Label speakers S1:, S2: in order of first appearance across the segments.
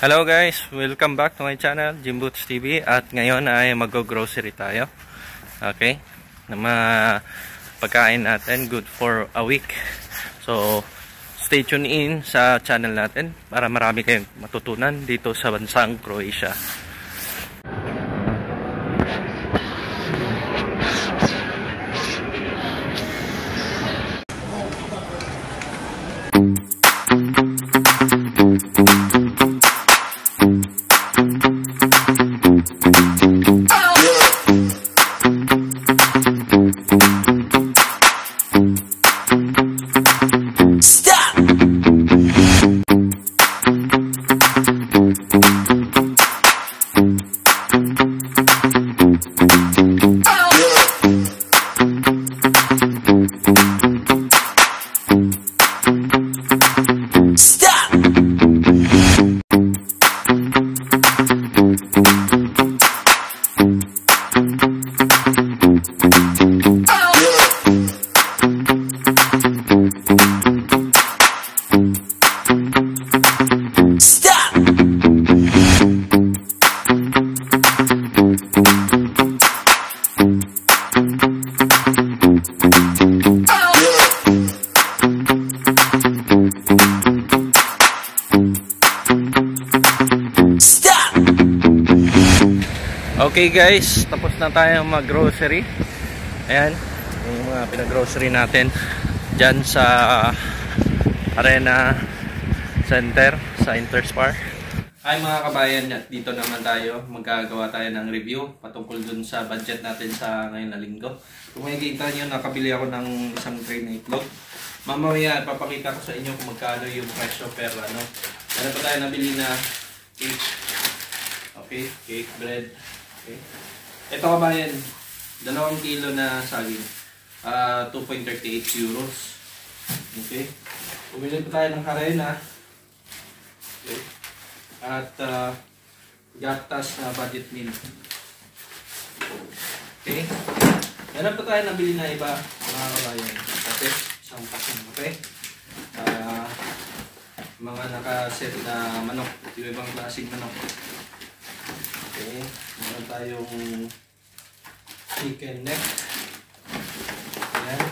S1: Hello guys, welcome back to my channel, Jimboots TV. At ngayon ay mag-grocery tayo. Okay, na mga pagkain natin, good for a week. So, stay tuned in sa channel natin para marami kayong matutunan dito sa bansang Croatia. Okay guys, tapos na tayo mag-grocery. Ayan, yung mga pinag-grocery natin dyan sa Arena Center sa Interspar. Hi mga kabayan, at dito naman tayo magagawa tayo ng review patungkol dun sa budget natin sa ngayon na linggo. Kung makikita nyo, nakabili ako ng isang tray na itlog. Mamaya papakita ko sa inyo kung magkano yung presyo per ano. Meron pa tayo nabili na cake. Okay, cake, bread. Okay. Ito kabayan, 2 kilo na saging, 2.38 euros. Okay. Bumili pa tayo ng harina. Okay. At gatas na budget meal. Okay. Meron pa tayo nabili na iba mga kabayan. Kasi isang pasong. Okay. Mga nakaset na manok, ibang klaseng manok. Okay, meron tayong chicken neck. Ayan.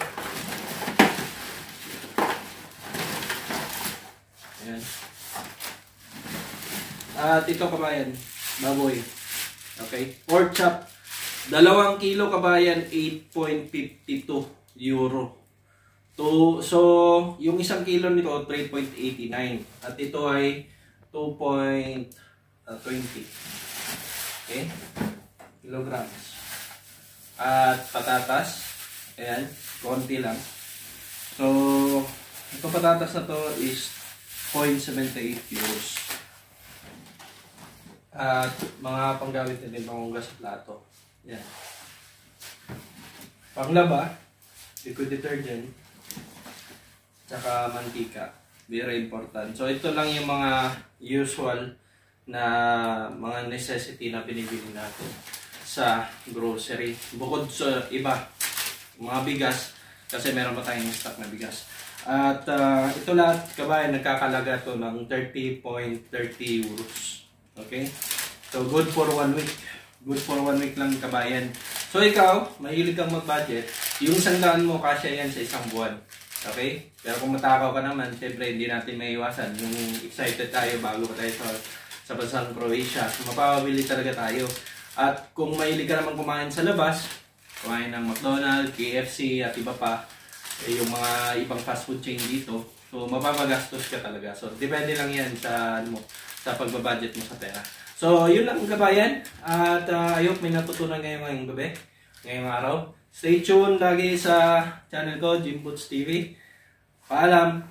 S1: Ayan. At ito kabayan, baboy. Okay, pork chop. 2 kilo kabayan, 8.52 euro. So, yung 1 kilo nito, 3.89. At ito ay 2.20. Okay, kilograms. At patatas, ayan, konti lang. So, itong patatas na to is 0.78 euros. At mga panggamit na din, panghugas sa plato. Ayan. Panglaba, liquid detergent, tsaka mantika. Very important. So, ito lang yung mga usual na mga necessity na binibili natin sa grocery. Bukod sa iba, mga bigas, kasi meron pa tayong stock na bigas. At ito lahat, kabayan, nagkakalaga to ng 30.30 euros. Okay? So, good for 1 week. Good for 1 week lang, kabayan. So, ikaw, mahilig kang mag-budget, yung 100 mo, kasya yan sa isang buwan. Okay? Pero kung matakaw ka naman, syempre, hindi natin maiwasan. Yung excited tayo bago pa tayo sa bansang Croatia. So, mapapabili talaga tayo. At kung mahilig ka naman kumain sa labas, kumain ng McDonald's, KFC at iba pa, yung mga ibang fast food chain dito, so mapapagastos ka talaga. So depende lang yan sa sa pagbabudget mo sa pera. So yun lang kabayan. At I hope may natutunan ngayong gabi, ngayong araw. Stay tuned lagi sa channel ko, Jimboots TV. Paalam!